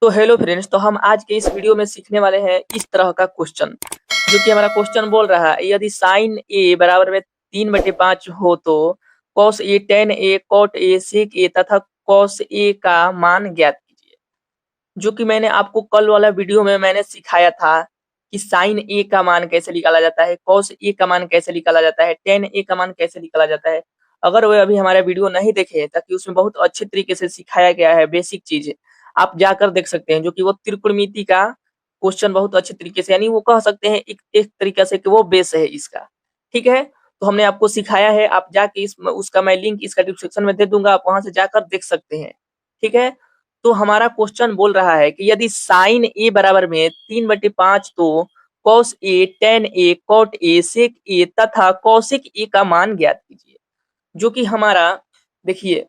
तो hello friends, तो हम आज के इस वीडियो में सीखने वाले हैं इस तरह का क्वेश्चन। जो कि हमारा क्वेश्चन बोल रहा है, यदि साइन ए बराबर में 3/5 हो तो cos A, tan A, cot A, sec A तथा कॉस ए का मान ज्ञात कीजिए। जो कि मैंने आपको कल वाला वीडियो में मैंने सिखाया था कि साइन ए का मान कैसे निकाला जाता है, कॉस ए का मान कैसे निकाला जाता है, टेन ए का मान कैसे निकाला जाता है। अगर वो अभी हमारा वीडियो नहीं देखे ताकि उसमें बहुत अच्छे तरीके से सिखाया गया है बेसिक चीज, आप जाकर देख सकते हैं। जो कि वो त्रिकोणमिति का क्वेश्चन बहुत अच्छे तरीके से, यानी वो कह सकते हैं एक तरीके से कि वो बेस है इसका। ठीक है, तो हमने आपको सिखाया है, आप जाके इस उसका मैं लिंक इसका डिस्क्रिप्शन में दे दूंगा, आप वहां से जाकर देख सकते हैं। ठीक है, तो हमारा क्वेश्चन बोल रहा है कि यदि साइन ए बराबर में 3/5 तो cos A, tan A, cot A, sec A तथा कौशिक ए का मान ज्ञात कीजिए। जो कि हमारा, देखिए,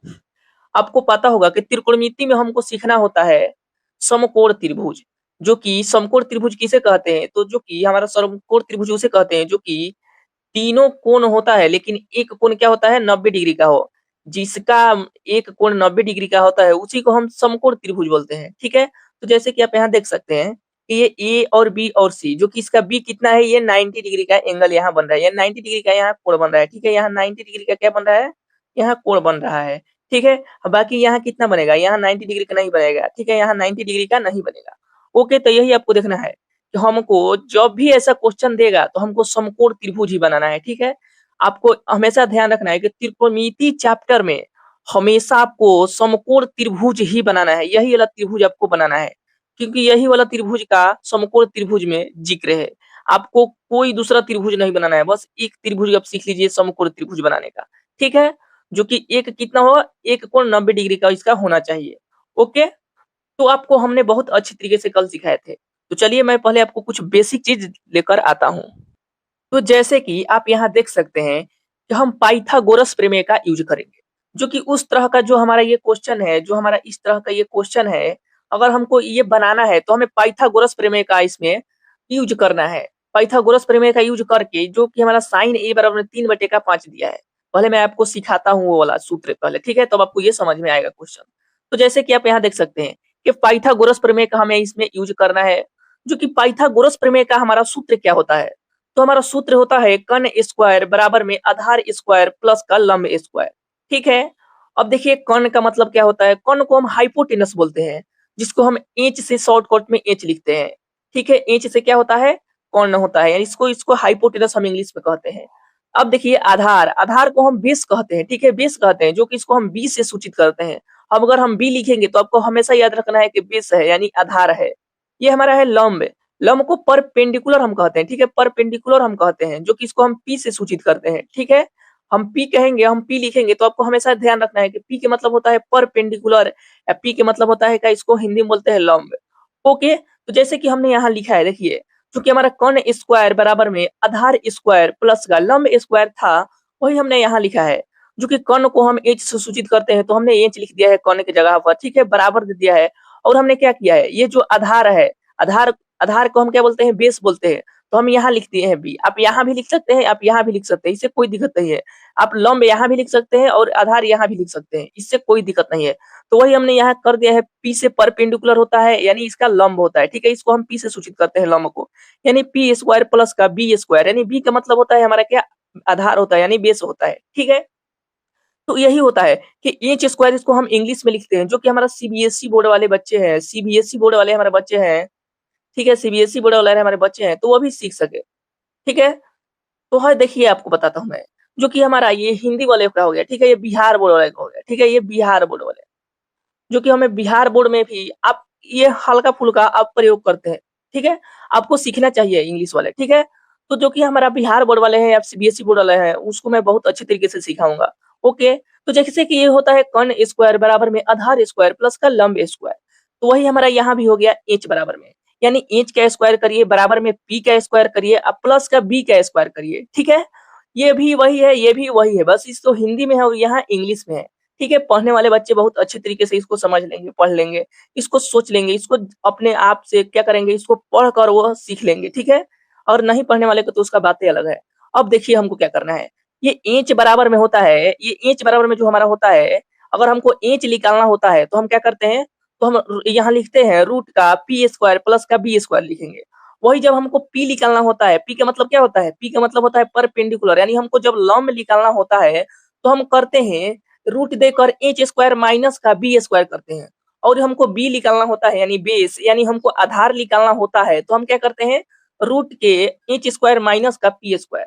आपको पता होगा कि त्रिकोणमिति में हमको सीखना होता है समकोण त्रिभुज। जो कि समकोण त्रिभुज किसे कहते हैं, तो जो कि हमारा समकोण त्रिभुज उसे कहते हैं जो कि तीनों कोण होता है लेकिन एक कोण क्या होता है, 90 डिग्री का हो। जिसका एक कोण 90 डिग्री का होता है उसी को हम समकोण त्रिभुज बोलते हैं। ठीक है, तो जैसे कि आप यहाँ देख सकते हैं कि ये ए और बी और सी, जो कि इसका बी कितना है, ये 90 डिग्री का एंगल यहाँ बन रहा है, ये 90 डिग्री का यहाँ कोण बन रहा है। ठीक है, यहाँ 90 डिग्री का क्या बन रहा है, यहाँ कोण बन रहा है। ठीक है, अब बाकी यहाँ कितना बनेगा, यहाँ 90 डिग्री का नहीं बनेगा। ठीक है, यहाँ 90 डिग्री का नहीं बनेगा। ओके, तो यही आपको देखना है कि हमको जब भी ऐसा क्वेश्चन देगा तो हमको समकोण त्रिभुज ही बनाना है। ठीक है, आपको हमेशा ध्यान रखना है कि त्रिकोणमिति चैप्टर में हमेशा आपको समकोण त्रिभुज ही बनाना है, यही वाला त्रिभुज आपको बनाना है, क्योंकि यही वाला त्रिभुज का समकोण त्रिभुज में जिक्र है। आपको कोई दूसरा त्रिभुज नहीं बनाना है, बस एक त्रिभुज आप सीख लीजिए समकोण त्रिभुज बनाने का। ठीक है, जो कि एक कितना होगा, एक कोण 90 डिग्री का इसका होना चाहिए। ओके, तो आपको हमने बहुत अच्छी तरीके से कल सिखाए थे। तो चलिए मैं पहले आपको कुछ बेसिक चीज लेकर आता हूँ। तो जैसे कि आप यहाँ देख सकते हैं कि हम पाइथागोरस प्रमेय का यूज करेंगे। जो कि उस तरह का जो हमारा ये क्वेश्चन है, जो हमारा इस तरह का ये क्वेश्चन है, अगर हमको ये बनाना है तो हमें पाइथागोरस प्रमेय का इसमें यूज करना है। पाइथागोरस प्रमेय का यूज करके, जो कि हमारा साइन ए बराबर 3/5 दिया है, पहले मैं आपको सिखाता हूँ वो वाला सूत्र पहले। ठीक है, तब आपको ये समझ में आएगा क्वेश्चन। तो जैसे कि आप यहाँ देख सकते हैं कि पाइथागोरस प्रमेय का हमें इसमें यूज करना है। जो कि पाइथागोरस प्रमेय का हमारा सूत्र क्या होता है, तो हमारा सूत्र होता है कर्ण स्क्वायर बराबर में आधार स्क्वायर प्लस का लंब स्क्वायर। ठीक है, अब देखिए कर्ण का मतलब क्या होता है, कर्ण को हम हाइपोटेनस बोलते हैं, जिसको हम एच से शॉर्टकट में एच लिखते हैं। ठीक है, एच से क्या होता है, कर्ण होता है, यानी इसको इसको हाइपोटेनस हम इंग्लिश में कहते हैं। अब देखिए आधार, आधार को हम बेस कहते हैं। ठीक है, बेस कहते हैं, जो कि इसको हम बी से सूचित करते हैं। अब अगर हम बी लिखेंगे तो आपको हमेशा याद रखना है कि बेस है यानी आधार है। ये हमारा है लंब, लंब को परपेंडिकुलर हम कहते हैं। ठीक है, परपेंडिकुलर हम कहते हैं, जो कि इसको हम पी से सूचित करते हैं। ठीक है, हम पी कहेंगे, हम पी लिखेंगे तो आपको हमेशा ध्यान रखना है कि पी के मतलब होता है परपेंडिकुलर, या पी के मतलब होता है क्या, इसको हिंदी में बोलते हैं लंब। ओके, तो जैसे कि हमने यहाँ लिखा है, देखिए, चूंकि हमारा कर्ण स्क्वायर बराबर में आधार स्क्वायर प्लस का लंब स्क्वायर था, वही हमने यहाँ लिखा है। जो कि कर्ण को हम एच से सूचित करते हैं, तो हमने एच लिख दिया है कर्ण की जगह पर। ठीक है, बराबर दे दिया है। और हमने क्या किया है, ये जो आधार है, आधार आधार को हम क्या बोलते हैं, बेस बोलते हैं, तो हम यहाँ लिख दिए हैं बी। आप यहाँ भी लिख सकते हैं, आप यहाँ भी लिख सकते हैं, इससे कोई दिक्कत नहीं है। आप लंब यहाँ भी लिख सकते हैं और आधार यहाँ भी लिख सकते हैं, इससे कोई दिक्कत नहीं है। तो वही हमने यहाँ कर दिया है, पी से परपेंडिकुलर होता है यानी इसका लंब होता है। ठीक है, इसको हम पी से सूचित करते हैं लंब को, यानी पी स्क्वायर प्लस का बी स्क्वायर, यानी बी का मतलब होता है हमारा क्या, आधार होता है यानी बेस होता है। ठीक है, तो यही होता है कि एच स्क्वायर, इसको हम इंग्लिश में लिखते हैं, जो कि हमारा सीबीएसई बोर्ड वाले बच्चे हैं, सीबीएसई बोर्ड वाले हमारे बच्चे हैं। ठीक है, सीबीएसई बोर्ड वाले हमारे बच्चे हैं तो वो भी सीख सके। ठीक है, तो है, देखिए आपको बताता हूँ मैं। जो कि हमारा ये हिंदी वाले का हो गया। ठीक है, ये बिहार बोर्ड वाले का हो गया। ठीक है, ये बिहार बोर्ड वाले, जो कि हमें बिहार बोर्ड में भी आप ये हल्का फुल्का आप प्रयोग करते हैं। ठीक है, आपको सीखना चाहिए इंग्लिश वाले। ठीक है, तो जो कि हमारा बिहार बोर्ड वाले हैं या सीबीएसई बोर्ड वाले हैं, उसको मैं बहुत अच्छे तरीके से सिखाऊंगा। ओके, तो जैसे कि ये होता है कर्ण स्क्वायर बराबर में आधार स्क्वायर प्लस का लंब स्क्वायर, तो वही हमारा यहाँ भी हो गया एच बराबर में, यानी एच का स्क्वायर करिए बराबर में पी का स्क्वायर करिए अब प्लस का बी का स्क्वायर करिए। ठीक है, ये भी वही है, ये भी वही है, बस इसको हिंदी में है और यहाँ इंग्लिश में है। ठीक है, पढ़ने वाले बच्चे बहुत अच्छे तरीके से इसको समझ लेंगे, पढ़ लेंगे, इसको सोच लेंगे, इसको अपने आप से क्या करेंगे, इसको पढ़ कर वो सीख लेंगे। ठीक है, और नहीं पढ़ने वाले को तो उसका बातें अलग है। अब देखिए हमको क्या करना है, ये इंच बराबर में होता है, ये इंच बराबर में जो हमारा होता है, अगर हमको इंच निकालना होता है तो हम क्या करते हैं, तो हम यहाँ लिखते हैं रूट का पी स्क्वायर प्लस का बी स्क्वायर लिखेंगे। वही जब हमको पी निकालना होता है, पी का मतलब क्या होता है, पी का मतलब होता है परपेंडिकुलर, यानी हमको जब लंब निकालना होता है तो हम करते हैं रूट देकर एच स्क्वायर माइनस का बी स्क्वायर करते हैं। और हमको बी निकालना होता है यानी बेस, यानी हमको आधार निकालना होता है तो हम क्या करते हैं रूट के एच स्क्वायर माइनस का पी स्क्वायर।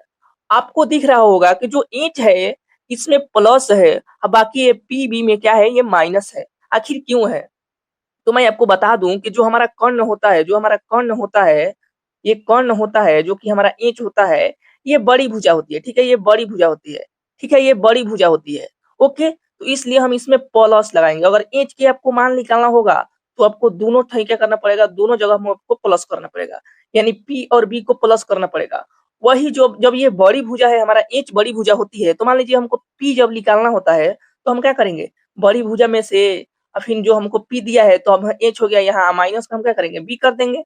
आपको दिख रहा होगा कि जो एच है इसमें प्लस है, अब बाकी ये पी बी में क्या है, ये माइनस है। आखिर क्यों है? तो मैं आपको बता दूं कि जो हमारा कर्ण होता है, जो हमारा कर्ण होता है, ये कर्ण होता है जो कि हमारा एच होता है, ये बड़ी भुजा होती है, ठीक है, ये बड़ी भुजा होती है, ठीक है, ये बड़ी भुजा होती है। ओके, तो इसलिए हम इसमें प्लस लगाएंगे। अगर एच के आपको मान निकालना होगा तो आपको दोनों ठाई क्या करना पड़ेगा, दोनों जगह में आपको प्लस करना पड़ेगा, यानी पी और बी को प्लस करना पड़ेगा। वही जो जब ये बड़ी भुजा है, हमारा एच बड़ी भुजा होती है, तो मान लीजिए हमको पी जब निकालना होता है तो हम क्या करेंगे, बड़ी भुजा में से और फिर जो हमको पी दिया है तो अब एच हो गया, यहाँ माइनस का हम क्या करेंगे, बी कर देंगे।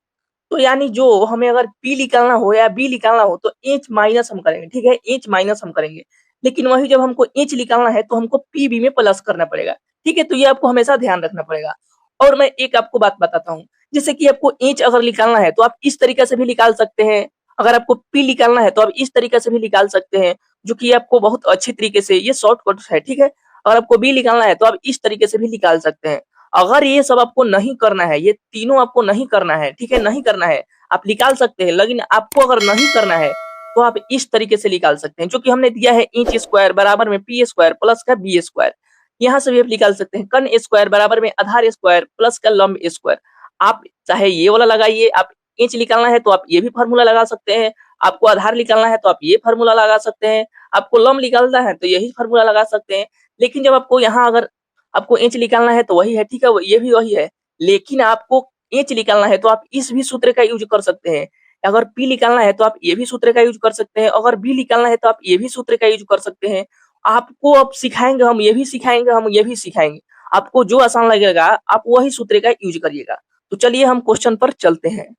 तो यानी जो हमें अगर पी निकालना हो या बी निकालना हो तो एच माइनस हम करेंगे, ठीक है, एच माइनस हम करेंगे। लेकिन वही जब हमको एच निकालना है तो हमको पी बी में प्लस करना पड़ेगा, ठीक है। तो ये आपको हमेशा ध्यान रखना पड़ेगा। और मैं एक आपको बात बताता हूँ, जैसे कि आपको एच अगर निकालना है तो आप इस तरीके से भी निकाल सकते हैं, अगर आपको पी निकालना है तो आप इस तरीके से भी निकाल सकते हैं, जो कि आपको बहुत अच्छी तरीके से, ये शॉर्टकट है, ठीक है। अगर आपको बी निकालना है तो आप इस तरीके से भी निकाल सकते हैं। अगर ये सब आपको नहीं करना है, ये तीनों आपको नहीं करना है, ठीक है, नहीं करना है, आप निकाल सकते हैं, लेकिन आपको अगर नहीं करना है तो आप इस तरीके से निकाल सकते हैं, जो कि हमने दिया है इंच स्क्वायर बराबर में पी स्क्वायर प्लस का बी स्क्वायर। यहाँ से भी आप निकाल सकते हैं कर्ण स्क्वायर बराबर में आधार स्क्वायर प्लस का लंब स्क्वायर। आप चाहे ये वाला लगाइए, आप इंच निकालना है तो आप ये भी फार्मूला लगा सकते हैं, आपको आधार निकालना है तो आप ये फार्मूला लगा सकते हैं, आपको लंब निकालना है तो यही फार्मूला लगा सकते हैं। लेकिन जब आपको यहाँ अगर आपको इंच निकालना है तो वही है, ठीक है, ये भी वही है। लेकिन आपको इंच निकालना है तो आप इस भी सूत्र का यूज कर सकते हैं। अगर पी निकालना है तो आप ये भी सूत्र का यूज कर सकते हैं, अगर बी निकालना है तो आप ये भी सूत्र का यूज कर सकते हैं। आपको अब सिखाएंगे, हम ये भी सिखाएंगे, हम ये भी सिखाएंगे। आपको जो आसान लगेगा आप वही सूत्र का यूज करिएगा। तो चलिए हम क्वेश्चन पर चलते हैं।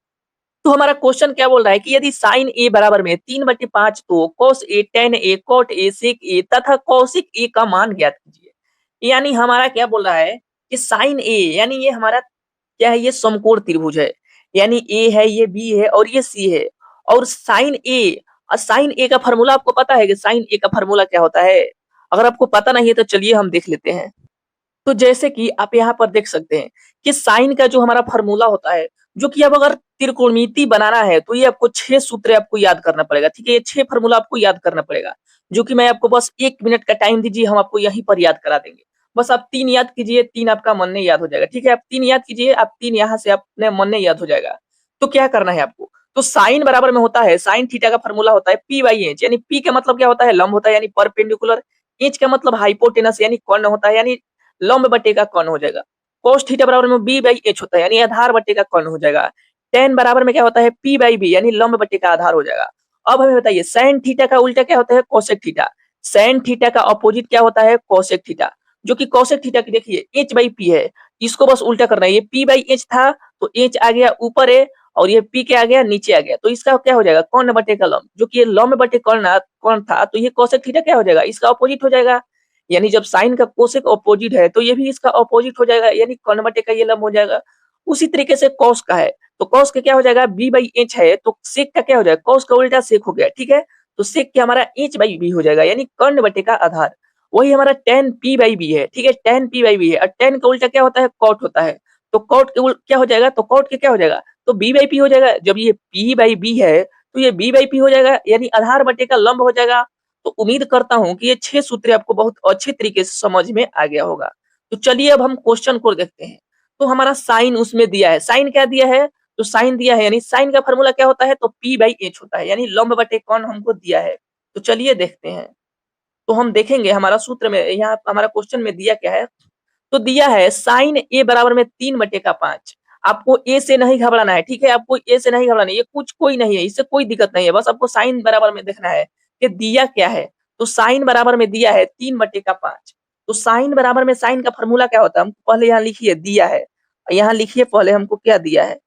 तो हमारा क्वेश्चन क्या बोल रहा है कि यदि साइन ए बराबर में 3/5 तो cos A, tan A, cot A, sec A तथा कौशिक ए का मान ज्ञात कीजिए। यानी हमारा क्या बोल रहा है कि साइन ए, यानी ये हमारा क्या है, ये समकोण त्रिभुज है, यानी ए है, ये बी है और ये सी है। और साइन ए का फार्मूला आपको पता है कि साइन ए का फार्मूला क्या होता है? अगर आपको पता नहीं है तो चलिए हम देख लेते हैं। तो जैसे कि आप यहाँ पर देख सकते हैं कि साइन का जो हमारा फार्मूला होता है, जो कि अब अगर त्रिकोणमिति बनाना है तो ये आपको 6 सूत्र आपको याद करना पड़ेगा, ठीक है, ये 6 फार्मूला आपको याद करना पड़ेगा, जो कि मैं आपको बस 1 मिनट का टाइम दीजिए, हम आपको यहीं पर याद करा देंगे। बस आप 3 याद कीजिए, 3 आपका मन नहीं याद हो जाएगा, ठीक है, आप 3 याद कीजिए, आप 3 यहाँ से अपने मन नहीं याद हो जाएगा। तो क्या करना है आपको, तो साइन बराबर में होता है, साइन थीटा का फार्मूला होता है पी बाई एच, यानी पी का मतलब क्या होता है, लंब होता है, यानी परपेंडिकुलर। एच का मतलब हाइपोटेनस यानी कर्ण होता है, यानी लंब बटे का कर्ण हो जाएगा। cos थीटा बराबर में बी बाई एच होता है, यानी आधार बटे का कर्ण हो जाएगा। tan बराबर में क्या होता है, पी बाई बी, यानी लंब बटे का आधार हो जाएगा। अब हमें बताइए sin थीटा का उल्टा क्या होता है, cosec थीटा। sin थीटा का अपोजिट क्या होता है, cosec थीटा, जो कि cosec थीटा की देखिए h बाई पी है, इसको बस उल्टा करना है। ये p बाई एच था तो h आ गया ऊपर है और ये p क्या आ गया, नीचे आ गया, तो इसका क्या हो जाएगा, कर्ण बटे का लंब, जो कि ये लंब बटे कर्ण था, तो ये cosec थीटा क्या हो जाएगा, इसका अपोजिट हो जाएगा। यानी जब साइन का कोसेक अपोजिट है तो ये भी इसका अपोजिट हो जाएगा, यानी कर्ण बटे का ये लंब हो जाएगा। उसी तरीके से कॉस का है तो कॉस का क्या हो जाएगा, बी बाई एच है तो सेक का क्या हो जाएगा, कॉस का उल्टा सेक हो गया, ठीक है। तो सेक क्या हमारा एच बाई बी हो जाएगा, यानी कर्ण बटे का आधार। वही हमारा टेन पी बाई बी है, ठीक है, टेन पी बाई बी है, और टेन का उल्टा क्या होता है, कॉट होता है। तो कॉट के क्या हो जाएगा, तो कॉट के क्या हो जाएगा, तो बी बाई पी हो जाएगा। जब ये पी बाई बी है तो ये बी बाई पी हो जाएगा, यानी आधार बटे का लंब हो जाएगा। तो उम्मीद करता हूं कि ये 6 सूत्र आपको बहुत अच्छे तरीके से समझ में आ गया होगा। तो चलिए अब हम क्वेश्चन को देखते हैं। तो हमारा साइन उसमें दिया है, साइन क्या दिया है, तो साइन दिया है, यानी साइन का फार्मूला क्या होता है, तो पी बाई एच होता है, यानी लंब बटे कौन हमको दिया है। तो चलिए देखते हैं। तो हम देखेंगे हमारा सूत्र में, यहाँ हमारा क्वेश्चन में दिया क्या है, तो दिया है साइन ए बराबर में 3/5। आपको ए से नहीं घबराना है, ठीक है, आपको ए से नहीं घबराना है, ये कुछ कोई नहीं है, इससे कोई दिक्कत नहीं है, बस आपको साइन बराबर में देखना है कि दिया क्या है। तो साइन बराबर में दिया है 3/5। तो साइन बराबर में साइन का फॉर्मूला क्या होता है, हम पहले यहाँ लिखिए दिया है, यहाँ लिखिए पहले हमको क्या दिया है,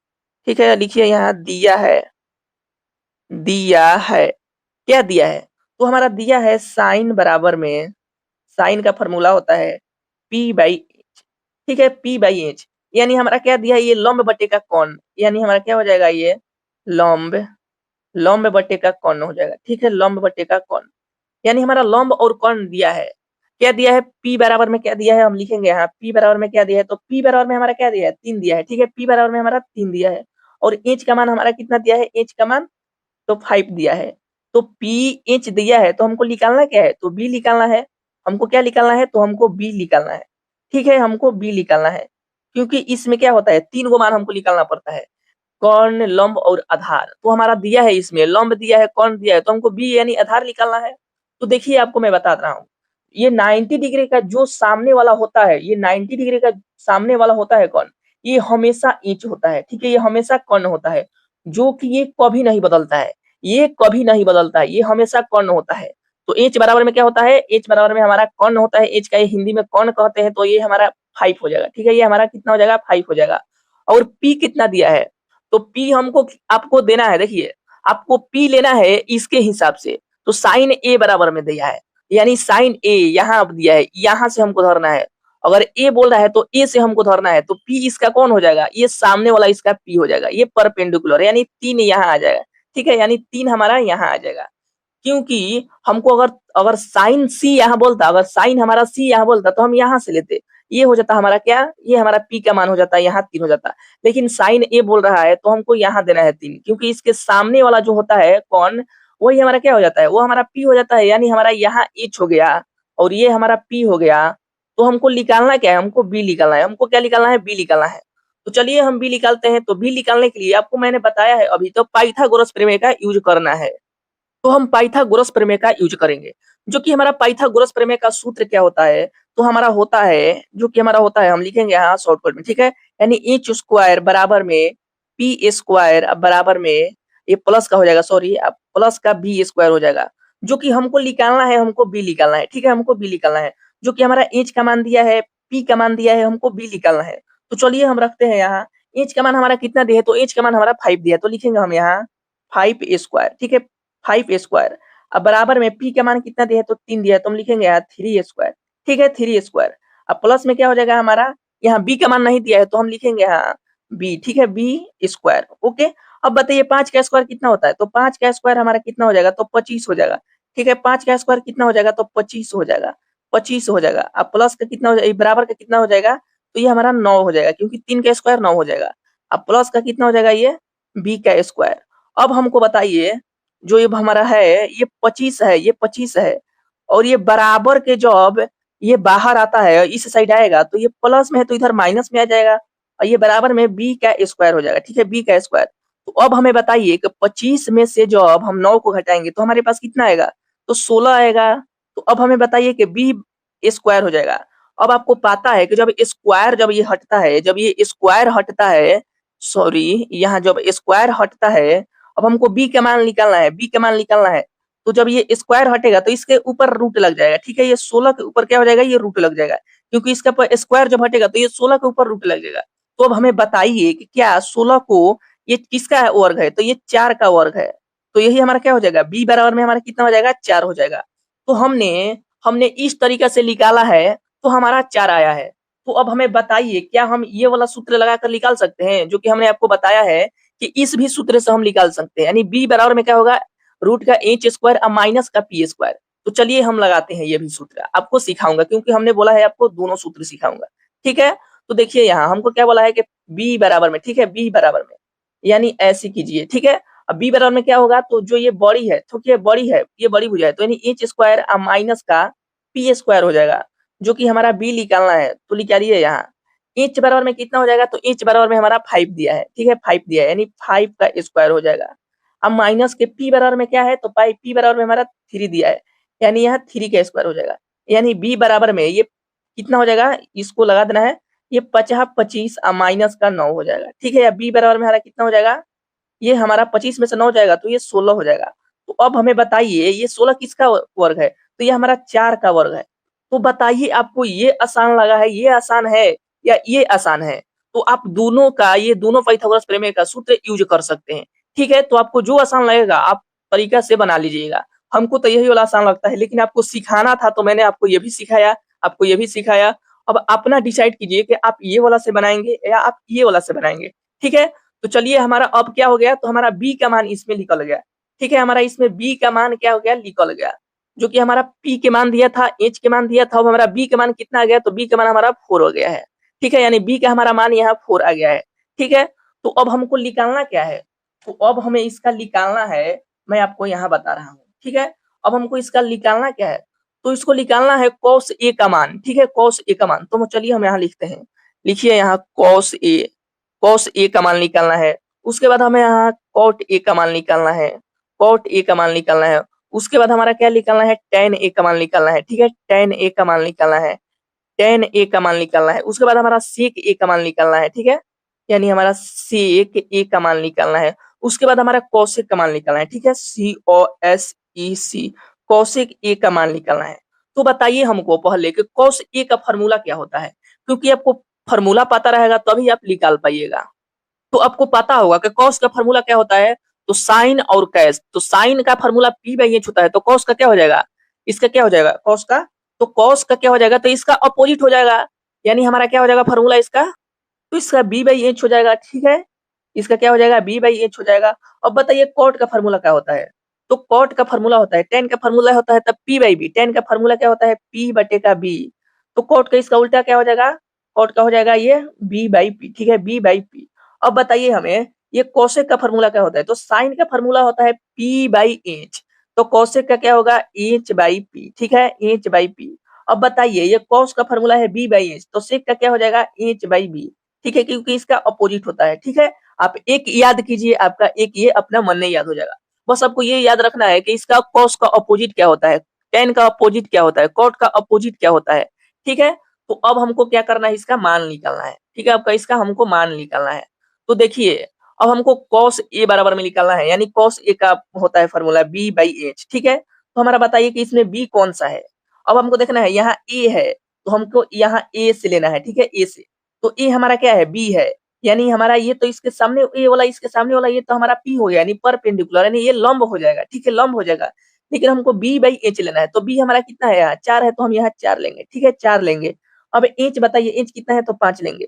ठीक है, लिखिए यहाँ दिया है, दिया है, क्या दिया है, तो हमारा दिया है साइन बराबर में, साइन का फॉर्मूला होता है पी बाई एच, ठीक है, पी बाई एच। यानी हमारा क्या दिया है, ये लंब बटे का कोण, यानी हमारा क्या हो जाएगा, ये लंब लंब बटे का कोण हो जाएगा। ठीक है, लंब बटे का कोण, यानी हमारा लंब और कोण दिया है। क्या दिया है, P बराबर में क्या दिया है, हम लिखेंगे यहाँ P बराबर में क्या दिया है, तो P बराबर में हमारा क्या दिया है, 3 दिया है। ठीक है, P बराबर में हमारा 3 दिया है और h का मान हमारा कितना दिया है, h का मान तो 5 दिया है। तो P h दिया है तो हमको निकालना क्या है, तो B निकालना है। हमको क्या निकालना है, तो हमको B निकालना है। ठीक है, हमको B निकालना है, क्योंकि इसमें क्या होता है, 3 गो मान हमको निकालना पड़ता है, कर्ण, लंब और आधार। तो हमारा दिया है, इसमें लंब दिया है, कर्ण दिया है, तो हमको बी यानी आधार निकालना है। तो देखिए आपको मैं बता रहा हूँ, ये 90 डिग्री का जो सामने वाला होता है, ये 90 डिग्री का सामने वाला होता है कौन, ये हमेशा इंच होता है। ठीक है, ये हमेशा कर्ण होता है, जो कि ये कभी नहीं बदलता है, ये कभी नहीं बदलता है, ये हमेशा कर्ण होता है। तो एच बराबर में क्या होता है, एच बराबर में हमारा कर्ण होता है, एच का ये हिंदी में कर्ण कहते हैं, तो ये हमारा 5 हो जाएगा। ठीक है, ये हमारा कितना हो जाएगा, 5 हो जाएगा। और पी कितना दिया है, तो P हमको आपको देना है, देखिए आपको P लेना है इसके हिसाब से, तो साइन A बराबर में दिया है, यानी साइन A यहाँ दिया है, यहाँ से हमको धरना है। अगर A बोल रहा है तो A से हमको धरना है, तो P इसका कौन हो जाएगा, ये सामने वाला इसका P हो जाएगा, ये परपेंडिकुलर, यानी 3 यहाँ आ जाएगा। ठीक है, यानी 3 हमारा यहाँ आ जाएगा, क्योंकि हमको अगर अगर साइन सी यहाँ बोलता, अगर साइन हमारा सी यहाँ बोलता तो हम यहाँ से लेते, ये हो जाता हमारा क्या, ये हमारा पी का मान हो जाता है, यहाँ 3 हो जाता। लेकिन साइन ए बोल रहा है तो हमको यहाँ देना है 3, क्योंकि इसके सामने वाला जो होता है कौन, वही हमारा क्या हो जाता है, वो हमारा पी हो जाता है, यानी हमारा यहाँ एच हो गया और ये हमारा पी हो गया। तो हमको निकालना क्या है, हमको बी निकालना है। हमको क्या निकालना है, बी निकालना है। तो चलिए हम बी निकालते हैं। तो बी निकालने के लिए आपको मैंने बताया है अभी, तो पाइथागोरस प्रमेय का यूज करना है। तो हम पाइथागोरस प्रमेय का यूज करेंगे, जो कि हमारा पाइथागोरस प्रमेय का सूत्र क्या होता है, तो हमारा होता है, जो कि हमारा होता है, हम लिखेंगे यहाँ शॉर्टकट में। ठीक है, यानी एच स्क्वायर बराबर में पी स्क्वायर, अब बराबर में ये प्लस का हो जाएगा, सॉरी, अब प्लस का बी स्क्वायर हो जाएगा, जो कि हमको निकालना है, हमको बी निकालना है। ठीक है, हमको बी निकालना है, जो कि हमारा एच का मान दिया है, पी का मान दिया है, हमको बी निकालना है। तो चलिए हम रखते हैं यहाँ, एच का मान हमारा कितना दिया है, तो एच का मान हमारा 5 दिया है, तो लिखेंगे हम यहाँ 5 स्क्वायर। ठीक है, 5 स्क्वायर, अब बराबर में पी का मान कितना दिया है, तो 3 दिया है, तो हम लिखेंगे यहाँ 3 स्क्वायर। ठीक है, 3 स्क्वायर, अब प्लस में क्या हो जाएगा हमारा, यहाँ बी का मान नहीं दिया है, तो हम लिखेंगे यहाँ बी। ठीक है, बी स्क्वायर। ओके, अब बताइए 5 का स्क्वायर कितना होता है, तो 5 का स्क्वायर हमारा कितना हो जाएगा, तो 25 हो जाएगा। ठीक है, 5 का स्क्वायर कितना हो जाएगा, तो 25 हो जाएगा, 25 हो जाएगा। अब प्लस का कितना हो जाएगा, बराबर का कितना हो जाएगा, तो ये हमारा 9 हो जाएगा, क्योंकि 3 का स्क्वायर 9 हो जाएगा। अब प्लस का कितना हो जाएगा, ये बी का स्क्वायर। अब हमको बताइए, जो ये हमारा है, ये 25 है, ये 25 है, और ये बराबर के जब ये बाहर आता है, इस साइड आएगा, तो ये प्लस में है तो इधर माइनस में आ जाएगा, और ये बराबर में बी का स्क्वायर हो जाएगा। ठीक है, बी का स्क्वायर। तो अब हमें बताइए कि 25 में से जब हम 9 को घटाएंगे तो हमारे पास कितना आएगा, तो 16 आएगा। तो अब हमें बताइए कि बी स्क्वायर हो जाएगा। अब आपको पता है कि जब स्क्वायर, जब ये हटता है, जब ये स्क्वायर हटता है, सॉरी, यहाँ जब स्क्वायर हटता है, अब हमको बी का मान निकालना है, बी का मान निकालना है। तो जब ये स्क्वायर हटेगा तो इसके ऊपर रूट लग जाएगा। ठीक है, ये 16 के ऊपर क्या हो जाएगा, ये रूट लग जाएगा, क्योंकि इसका स्क्वायर जब हटेगा तो ये 16 के ऊपर रूट लग जाएगा। तो अब हमें बताइए कि क्या 16 को ये किसका वर्ग है, तो ये 4 का वर्ग है। तो यही हमारा क्या हो जाएगा, बी बराबर में हमारा कितना हो जाएगा, 4 हो जाएगा। तो हमने हमने इस तरीके से निकाला है, तो हमारा 4 आया है। तो अब हमें बताइए, क्या हम ये वाला सूत्र लगाकर निकाल सकते हैं, जो कि हमने आपको बताया है कि इस भी सूत्र से हम निकाल सकते हैं, यानी बी बराबर में क्या होगा, रूट का एच स्क्वायर अब माइनस का पी स्क्वायर। तो चलिए हम लगाते हैं ये भी सूत्र, आपको सिखाऊंगा, क्योंकि हमने बोला है आपको दोनों सूत्र सिखाऊंगा। ठीक है, तो देखिए यहाँ हमको क्या बोला है कि बी बराबर में, ठीक है, बी बराबर में, यानी ऐसे कीजिए। ठीक है, अब बी बराबर में क्या होगा, तो जो ये बड़ी है, तो ये बड़ी है, ये बड़ी भुजा है, तो यानी एच स्क्वायर अब माइनस का पी स्क्वायर हो जाएगा, जो कि हमारा बी निकालना है। तो निकालिए यहाँ, एच बराबर में कितना हो जाएगा, तो एच बराबर में हमारा 5 दिया है। ठीक है, 5 दिया है, यानी 5 का स्क्वायर हो जाएगा। अब माइनस के पी बराबर में क्या है, तो पाई पी बराबर में हमारा 3 दिया है, यानी यहाँ 3 का स्क्वायर हो जाएगा। यानी बी बराबर में ये कितना हो जाएगा, इसको लगा देना है, ये 50 25 माइनस का 9 हो जाएगा। ठीक है, या बी बराबर में हमारा कितना हो जाएगा, ये हमारा 25 में से 9 जाएगा तो ये 16 हो जाएगा। तो अब हमें बताइए ये 16 किसका वर्ग है, तो ये हमारा 4 का वर्ग है। तो बताइए आपको ये आसान लगा है, ये आसान है या ये आसान है, तो आप दोनों का, ये दोनों पाइथागोरस प्रमेय का सूत्र यूज कर सकते हैं। ठीक है, तो आपको जो आसान लगेगा आप तरीका से बना लीजिएगा। हमको तो यही वाला आसान लगता है, लेकिन आपको सिखाना था तो मैंने आपको ये भी सिखाया, आपको ये भी सिखाया। अब अपना डिसाइड कीजिए कि आप ये वाला से बनाएंगे या आप ये वाला से बनाएंगे। ठीक है, तो चलिए हमारा अब क्या हो गया, तो हमारा बी का मान इसमें निकल गया। ठीक है, हमारा इसमें बी का मान क्या हो गया, निकल गया, जो कि हमारा पी के मान दिया था, एच के मान दिया था। अब हमारा बी का मान कितना आ गया, तो बी का मान हमारा 4 हो गया है। ठीक है, यानी बी का हमारा मान यहाँ 4 आ गया है। ठीक है, तो अब हमको निकालना क्या है, तो अब हमें इसका निकालना है, मैं आपको यहाँ बता रहा हूँ। ठीक है, अब हमको इसका निकालना क्या है, तो इसको निकालना है cos a का मान। ठीक है, cos a का मान, तो चलिए हम यहाँ लिखते हैं, लिखिए यहाँ cos a का मान निकालना है। उसके बाद हमें यहाँ cot a का मान निकालना है, cot a का मान निकालना है। उसके बाद हमारा क्या निकालना है, tan a का मान निकालना है। ठीक है, tan a का मान निकालना है, tan a का मान निकालना है। उसके बाद हमारा sec a का मान निकालना है। ठीक है, यानी हमारा sec a का मान निकालना है। उसके बाद हमारा cosec का मान निकालना है। ठीक है, cosec, cosec a का मान निकालना है। तो बताइए हमको पहले कि cos a का फार्मूला क्या होता है, क्योंकि आपको फार्मूला पता रहेगा तभी आप निकाल पाइएगा। तो आपको पता होगा कि cos का फार्मूला क्या होता है, तो साइन और कैश। तो साइन का फार्मूला p बाई एच होता है, तो cos का क्या हो जाएगा, इसका क्या हो जाएगा cos का, तो cos का क्या हो जाएगा, तो इसका अपोजिट हो जाएगा, यानी हमारा क्या हो जाएगा फार्मूला इसका, तो इसका b बाई एच हो जाएगा। ठीक है, इसका क्या हो जाएगा, b बाई एच हो जाएगा। अब बताइए कॉट का फार्मूला क्या होता है, तो कॉट का फार्मूला होता है tan का फार्मूला होता है तब p बाई बी, tan का फार्मूला क्या होता है p बटे का b, तो कॉट का इसका उल्टा क्या हो जाएगा, कॉट का हो जाएगा ये b बाई p। ठीक है, b बाई p। अब बताइए हमें ये कोसेक का फार्मूला क्या होता है, तो साइन का फार्मूला होता है p बाई एच, तो कोसेक का क्या होगा h बाई p। ठीक है, h बाई p। अब बताइए ये कॉस का फार्मूला है b बाई एच, तो सेक का क्या हो जाएगा h बाई b। ठीक है, क्योंकि इसका अपोजिट होता है। ठीक है, आप एक याद कीजिए, आपका एक ये अपना मन नहीं याद हो जाएगा। बस आपको ये याद रखना है कि इसका कॉस का अपोजिट क्या होता है, टेन का अपोजिट क्या होता है, कॉट का अपोजिट क्या होता है। ठीक है, तो अब हमको क्या करना है, इसका मान निकालना है। ठीक है, आपका इसका हमको मान निकालना है। तो देखिए अब हमको cos a बराबर में निकालना है, यानी cos a का होता है फॉर्मूला b बाई एच। ठीक है, तो हमारा बताइए कि इसमें b कौन सा है। अब हमको देखना है यहाँ a है, तो हमको यहाँ a से लेना है। ठीक है, a से, तो a हमारा क्या है, b है, यानी हमारा ये तो इसके सामने ए वाला, इसके सामने वाला ये तो हमारा पी हो गया, यानी परपेंडिकुलर, यानी ये लंब हो जाएगा। ठीक है, लंब हो जाएगा, लेकिन हमको बी बाई एच लेना है, तो बी हमारा कितना है, यहाँ 4 है, तो हम यहाँ 4 लेंगे। ठीक है, 4 लेंगे। अब एच बताइए, एच कितना है, तो 5 लेंगे,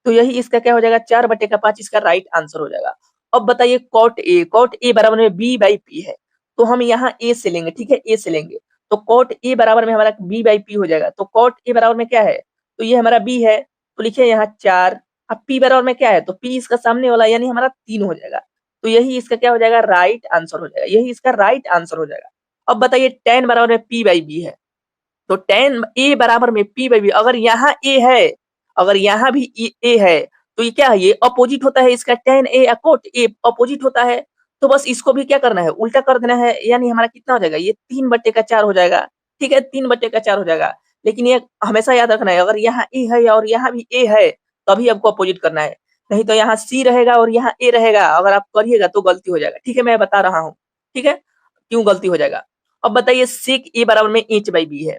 तो यही इसका क्या हो जाएगा, 4 बटे का 5 इसका राइट आंसर हो जाएगा। अब बताइए कॉट ए बराबर में बी बाई पी है, तो हम यहाँ ए से लेंगे। ठीक है, ए से लेंगे, तो कॉट ए बराबर में हमारा बी बाई पी हो जाएगा, तो कॉट ए बराबर में क्या है, तो ये हमारा बी है, तो लिखिए यहाँ 4। अब p बराबर में क्या है, तो p इसका सामने वाला, यानी हमारा 3 हो जाएगा, तो यही इसका क्या हो जाएगा, राइट आंसर हो जाएगा, यही इसका राइट आंसर हो जाएगा। अब बताइए tan बराबर में p बाई b है, तो tan a बराबर में p बाई b, अगर यहाँ a है, अगर यहाँ भी a है, तो ये क्या है, ये अपोजिट होता है इसका, tan a या cot a अपोजिट होता है, तो बस इसको भी क्या करना है, उल्टा कर देना है, यानी हमारा कितना हो जाएगा, ये 3 बटे का 4 हो जाएगा। ठीक है, 3 बटे का 4 हो जाएगा, लेकिन ये हमेशा याद रखना है, अगर यहाँ a है और यहाँ भी a है, तभी आपको अपोजिट करना है, नहीं तो यहाँ सी रहेगा और यहाँ ए रहेगा, अगर आप करिएगा तो गलती हो जाएगा। ठीक है, मैं बता रहा हूँ, ठीक है, क्यों गलती हो जाएगा। अब बताइए सेक ए बराबर में एच बाई बी है,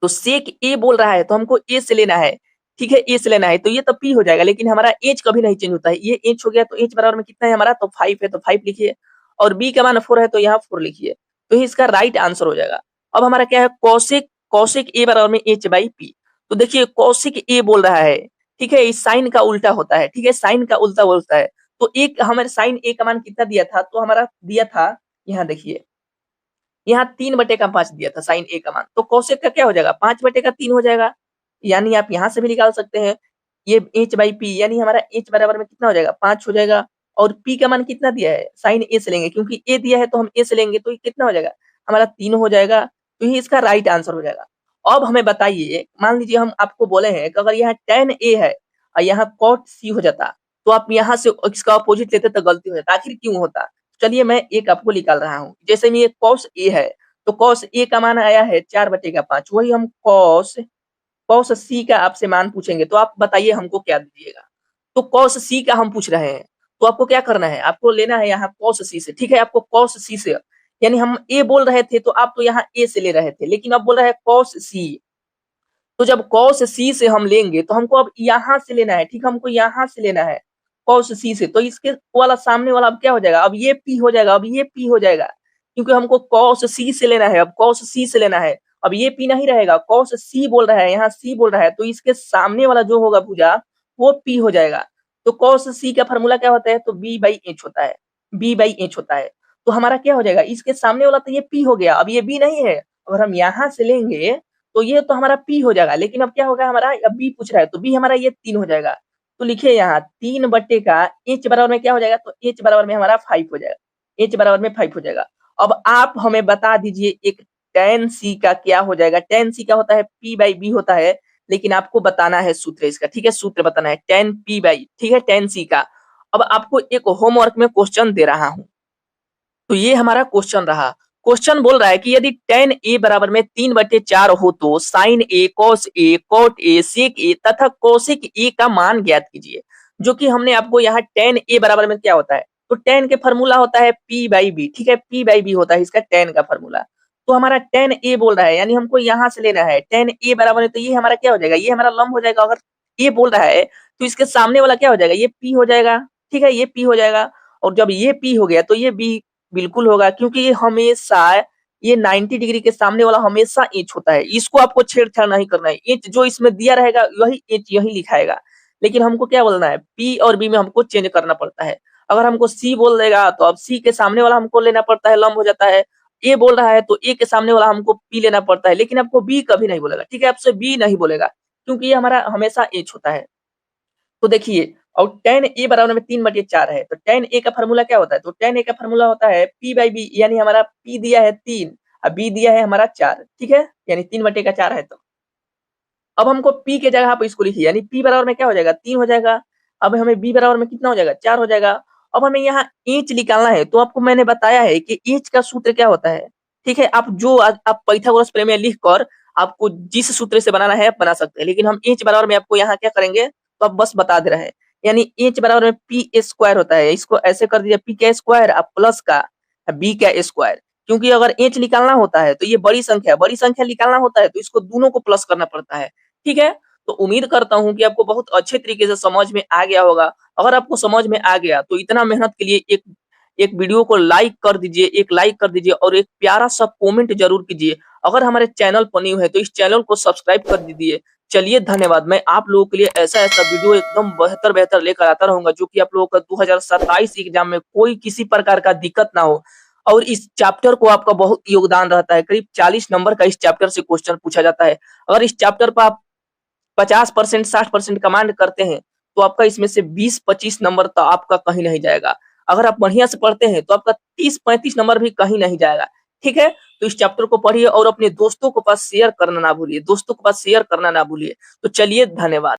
तो सेक ए बोल रहा है तो हमको ए से लेना है। ठीक है, ए से लेना है, तो ये तो पी हो जाएगा, लेकिन हमारा एच कभी नहीं चेंज होता है, ये एच हो गया, तो एच बराबर में कितना है हमारा, तो 5 है, तो 5 लिखिए, और बी का मान 4 है, तो यहाँ 4 लिखिए, तो ये इसका राइट आंसर हो जाएगा। अब हमारा क्या है, कौशिक कौशिक ए बराबर में एच बाई पी, तो देखिए कौशिक ए बोल रहा है, ठीक है, इस साइन का उल्टा होता है। ठीक है, साइन का उल्टा बोलता है, तो एक हमारे साइन ए का मान कितना दिया था, तो हमारा दिया था, यहाँ देखिए, यहाँ 3 बटे का 5 दिया था साइन ए का मान, तो कोसेक का क्या हो जाएगा, 5 बटे का 3 हो जाएगा, यानी आप यहाँ से भी निकाल सकते हैं, ये एच बाई पी, यानी हमारा एच बराबर में कितना हो जाएगा, 5 हो जाएगा, और पी का मान कितना दिया है, साइन ए से लेंगे, क्योंकि ए दिया है तो हम ए से लेंगे, तो ये कितना हो जाएगा, हमारा 3 हो जाएगा, तो ये इसका राइट आंसर हो जाएगा। अब हमें बताइए, मान लीजिए हम आपको बोले हैं कि अगर यहाँ tan ए है और यहाँ cot सी हो जाता, तो आप यहाँ से इसका अपोजिट लेते तो गलती हो जाता, आखिर क्यों होता। चलिए मैं एक आपको निकाल रहा हूँ, जैसे में ये cos a है, तो cos a का मान आया है 4 बटे का 5, वही हम cos c का आपसे मान पूछेंगे, तो आप बताइए हमको क्या दीजिएगा। तो cos c का हम पूछ रहे हैं, तो आपको क्या करना है, आपको लेना है यहाँ cos c से। ठीक है, आपको cos c से, यानी हम a बोल रहे थे तो आप तो यहाँ a से ले रहे थे, लेकिन अब बोल रहे हैं cos c, तो जब cos c से हम लेंगे तो हमको अब यहाँ से लेना है। ठीक है, हमको यहाँ से लेना है cos c से, तो इसके वाला सामने वाला अब क्या हो जाएगा, अब ये p हो जाएगा, अब ये p हो जाएगा, क्योंकि हमको cos c से लेना है, अब cos c से लेना है, अब ये P नहीं रहेगा, cos C बोल रहा है, यहाँ C बोल रहा है, तो इसके सामने वाला जो होगा भुजा वो P हो जाएगा। तो cos C का फार्मूला क्या होता है? तो B/H होता है, B/H होता है। तो हमारा क्या हो जाएगा? इसके सामने वाला तो ये P हो गया, अब ये B नहीं है। अगर हम यहाँ से लेंगे तो ये तो हमारा P हो जाएगा, लेकिन अब क्या होगा हमारा, अब B पूछ रहा है तो B हमारा ये 3 हो जाएगा। तो लिखिए यहाँ 3 बटे का H बराबर में क्या हो जाएगा? तो H बराबर में हमारा 5 हो जाएगा, H बराबर में 5 हो जाएगा। अब आप हमें बता दीजिए एक tan C का क्या हो जाएगा? tan C का होता है P/B होता है, लेकिन आपको बताना है सूत्र इसका, ठीक है? सूत्र बताना है tan P/, ठीक है, tan C का। अब आपको एक होमवर्क में क्वेश्चन दे रहा हूँ, तो ये हमारा क्वेश्चन रहा। क्वेश्चन बोल रहा है कि यदि tan A बराबर में 3/4 हो तो sin A, cos A, cot A, sec A तथा cosec A का मान ज्ञात कीजिए। जो कि हमने आपको यहाँ tan A बराबर में क्या होता है? तो tan के फार्मूला होता है P/B, ठीक है? P/B होता है इसका tan का फार्मूला। तो हमारा tan A बोल रहा है, यानी हमको यहाँ से लेना है tan A बराबर है, तो ये हमारा क्या हो जाएगा? ये हमारा लंब हो जाएगा। अगर A बोल रहा है तो इसके सामने वाला क्या हो जाएगा? ये P हो जाएगा, ठीक है? ये P हो जाएगा। और जब ये P हो गया तो ये B बिल्कुल होगा, क्योंकि ये हमेशा ये 90 डिग्री के सामने वाला हमेशा इंच होता है। इसको आपको छेड़छाड़ नहीं करना है। इंच जो इसमें दिया रहेगा वही इंच यही लिखाएगा। लेकिन हमको क्या बोलना है? P और B में हमको चेंज करना पड़ता है। अगर हमको C बोल देगा तो अब C के सामने वाला हमको लेना पड़ता है, लंब हो जाता है। A बोल रहा है तो A के सामने वाला हमको P लेना पड़ता है, लेकिन आपको B कभी नहीं बोलेगा, ठीक है? आपसे B नहीं बोलेगा, क्योंकि ये हमारा हमेशा इंच होता है। तो देखिए, और tan A बराबर में 3/4 है, तो tan A का फार्मूला क्या होता है? तो tan A का फार्मूला होता है P/B, यानी हमारा P दिया है 3 और B दिया है हमारा 4, ठीक है? यानी 3/4 है। तो अब हमको P के जगह पे इसको लिखिए, यानी P बराबर में क्या हो जाएगा? 3 हो जाएगा। अब हमें B बराबर में कितना हो जाएगा? 4 हो जाएगा। अब हमें यहाँ इंच निकालना है, तो आपको मैंने बताया है कि इंच का सूत्र क्या होता है, ठीक है? आप जो आप पाइथागोरस प्रमेय लिखकर आपको जिस सूत्र से बनाना है आप बना सकते हैं, लेकिन हम इंच बराबर में आपको यहाँ क्या करेंगे, तो आप बस बता दे रहे हैं। यानी इंच बराबर में P² होता है। इसको ऐसे कर दीजिए, P का स्क्वायर और प्लस का B का स्क्वायर। क्योंकि अगर इंच निकालना होता है तो ये बड़ी संख्या निकालना होता है, तो इसको दोनों को प्लस करना पड़ता है, ठीक है? तो उम्मीद करता हूँ कि आपको बहुत अच्छे तरीके से समझ में आ गया होगा। अगर आपको समझ में आ गया तो इतना मेहनत के लिए एक एक वीडियो को लाइक कर दीजिए, एक लाइक कर दीजिए और एक प्यारा सा कमेंट जरूर कीजिए। अगर हमारे चैनल पर न्यू है तो इस चैनल को सब्सक्राइब कर दीजिए। चलिए धन्यवाद। मैं आप लोगों के लिए ऐसा-ऐसा वीडियो एकदम बेहतर लेकर आता रहूँगा, जो कि आप लोगों का 2027 एग्जाम में कोई किसी प्रकार का दिक्कत ना हो। और इस चैप्टर को आपका बहुत योगदान रहता है। करीब 40 नंबर का इस चैप्टर से क्वेश्चन पूछा जाता है। अगर इस चैप्टर पर आप 50% 60% कमांड करते हैं तो आपका इसमें से 20-25 नंबर तो आपका कहीं नहीं जाएगा। अगर आप बढ़िया से पढ़ते हैं तो आपका 30-35 नंबर भी कहीं नहीं जाएगा, ठीक है? तो इस चैप्टर को पढ़िए और अपने दोस्तों के पास शेयर करना ना भूलिए, दोस्तों के पास शेयर करना ना भूलिए। तो चलिए धन्यवाद।